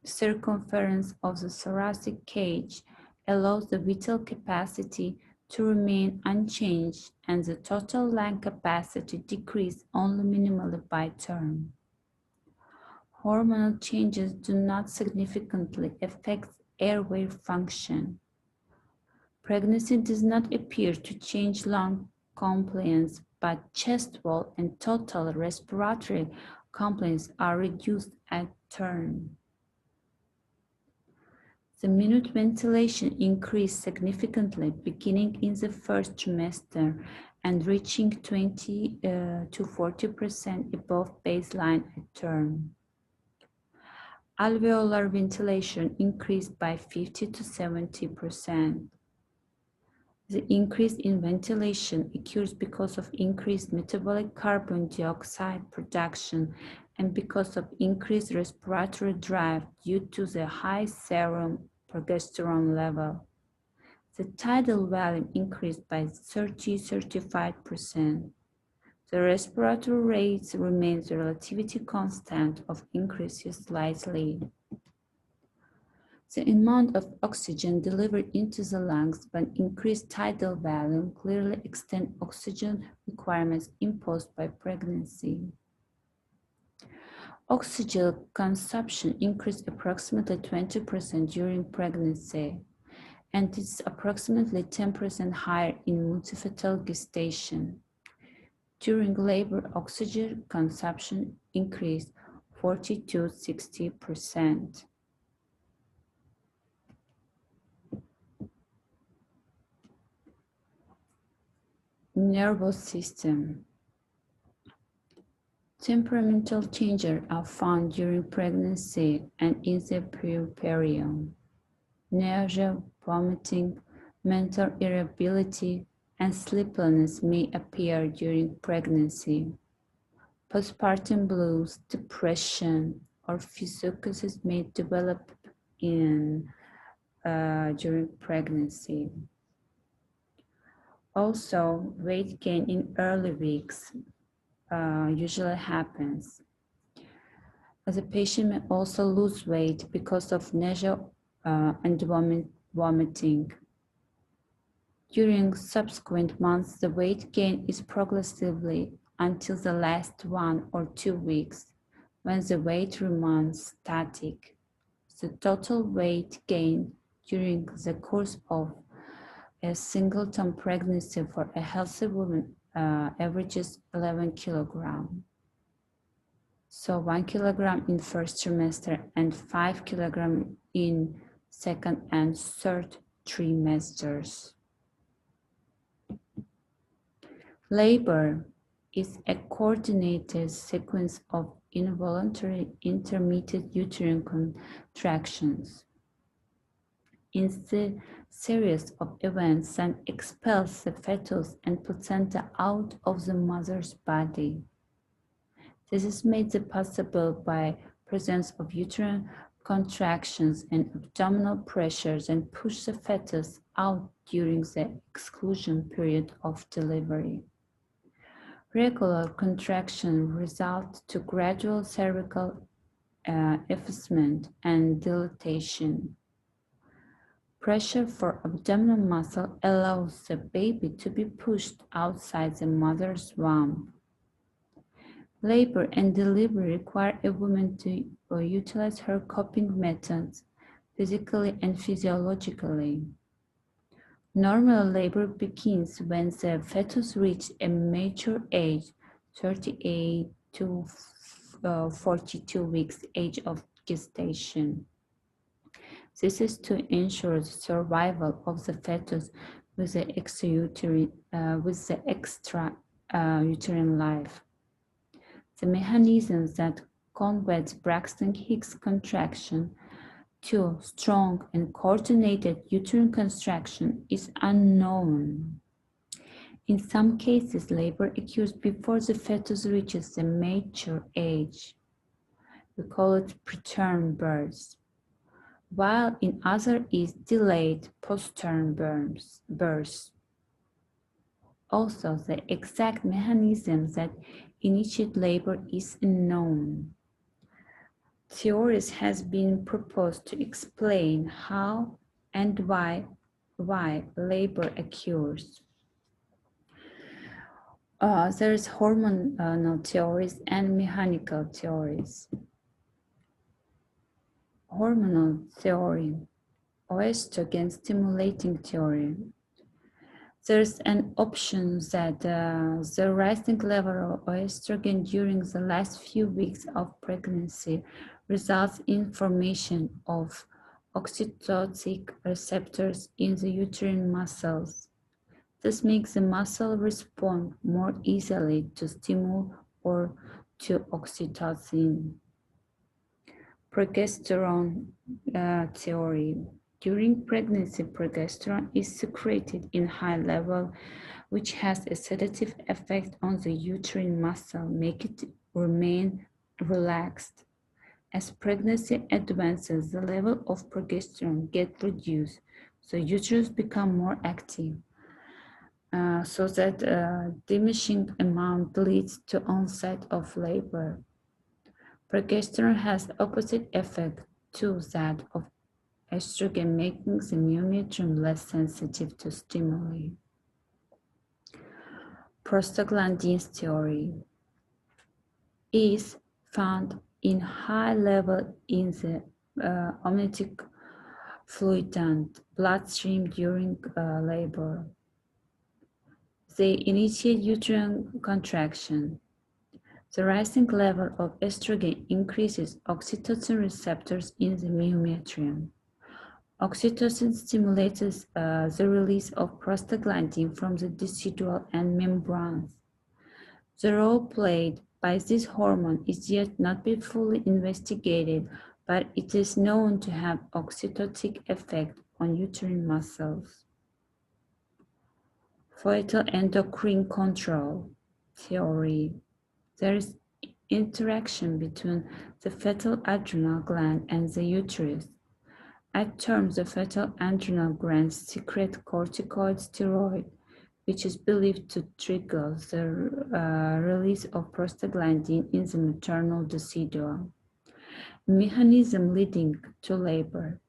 circumference of the thoracic cage allows the vital capacity to remain unchanged, and the total lung capacity decreases only minimally by term. Hormonal changes do not significantly affect airway function. Pregnancy does not appear to change lung compliance, but chest wall and total respiratory compliance are reduced at term. The minute ventilation increased significantly beginning in the first trimester and reaching 20 to 40% above baseline at term. Alveolar ventilation increased by 50 to 70%. The increase in ventilation occurs because of increased metabolic carbon dioxide production and because of increased respiratory drive due to the high serum progesterone level. The tidal volume increased by 30–35%. The respiratory rate remains relatively constant or increases slightly. The amount of oxygen delivered into the lungs by increased tidal volume clearly extends oxygen requirements imposed by pregnancy. Oxygen consumption increased approximately 20% during pregnancy, and is approximately 10% higher in multifetal gestation. During labor, oxygen consumption increased 40 to 60%. Nervous system. Temperamental changes are found during pregnancy and in the puerperium. nausea, vomiting, mental irritability, and sleeplessness may appear during pregnancy. Postpartum blues, depression, or psychosis may develop during pregnancy. Also, weight gain in early weeks usually happens. As a patient may also lose weight because of nausea and vomiting. During subsequent months, the weight gain is progressively until the last 1 or 2 weeks, when the weight remains static. The total weight gain during the course of a singleton pregnancy for a healthy woman averages 11 kilograms. So 1 kilogram in first trimester and 5 kilograms in second and third trimesters. Labor is a coordinated sequence of involuntary intermittent uterine contractions. In the series of events that expels the fetus and placenta out of the mother's body. This is made possible by presence of uterine contractions and abdominal pressures and push the fetus out during the exclusion period of delivery. Regular contraction results to gradual cervical effacement and dilatation. Pressure for abdominal muscle allows the baby to be pushed outside the mother's womb. Labor and delivery require a woman to utilize her coping methods physically and physiologically. Normal labor begins when the fetus reaches a mature age, 38 to 42 weeks age of gestation. This is to ensure the survival of the fetus with the extra-uterine life. The mechanisms that convert Braxton Hicks contraction to strong and coordinated uterine contraction is unknown. In some cases, labor occurs before the fetus reaches the mature age. We call it preterm birth, while in others is delayed postterm birth. Also, the exact mechanisms that initiate labor is unknown. Theories has been proposed to explain how and why labor occurs. There's hormonal theories and mechanical theories. Hormonal theory, estrogen stimulating theory. There's an option that the rising level of estrogen during the last few weeks of pregnancy results in formation of oxytocin receptors in the uterine muscles. This makes the muscle respond more easily to stimuli or to oxytocin. Progesterone theory. During pregnancy, progesterone is secreted in high level, which has a sedative effect on the uterine muscle, making it remain relaxed. As pregnancy advances, the level of progesterone gets reduced, so uterus becomes more active. So that diminishing amount leads to onset of labor. Progesterone has the opposite effect to that of estrogen, making the myometrium less sensitive to stimuli. Prostaglandins theory is found in high level in the amniotic fluid and bloodstream during labor. They initiate uterine contraction. The rising level of estrogen increases oxytocin receptors in the myometrium. Oxytocin stimulates the release of prostaglandin from the decidual and membranes. The role played by this hormone is yet not been fully investigated but it is known to have oxytocic effect on uterine muscles. Fetal endocrine control theory. There is interaction between the fetal adrenal gland and the uterus. At term, the fetal adrenal glands secrete corticosteroid, which is believed to trigger the release of prostaglandin in the maternal decidua. Mechanism leading to labor.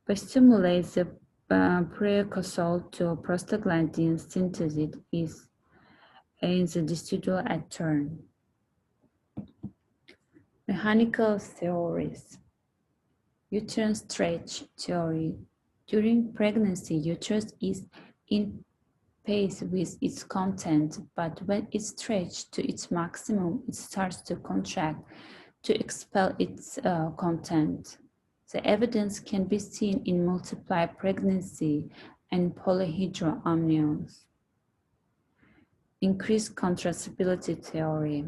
By stimulating the precursor to prostaglandin synthesis is in the decidua at term. Mechanical theories. Uterine stretch theory. During pregnancy, uterus is in pace with its content, but when it's stretched to its maximum, it starts to contract to expel its content. The evidence can be seen in multiple pregnancy and polyhydramnios. Increased contraceptibility theory.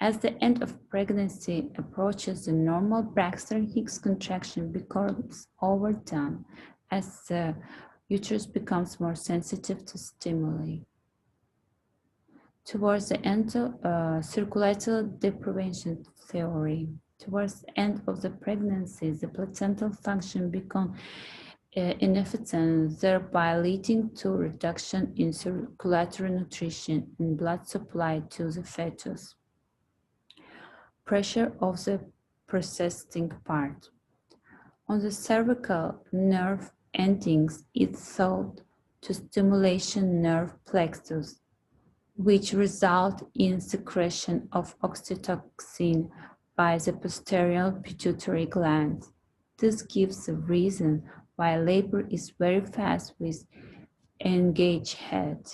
As the end of pregnancy approaches, the normal Braxton-Hicks contraction becomes overdone as the uterus becomes more sensitive to stimuli. Towards the end of circulator deprivation theory. Towards the end of the pregnancy, the placental function becomes inefficient, thereby leading to reduction in circulatory nutrition and blood supply to the fetus. Pressure of the processing part. On the cervical nerve endings, it's thought to stimulation nerve plexus, which result in secretion of oxytocin by the posterior pituitary gland. This gives the reason why labor is very fast with engaged head.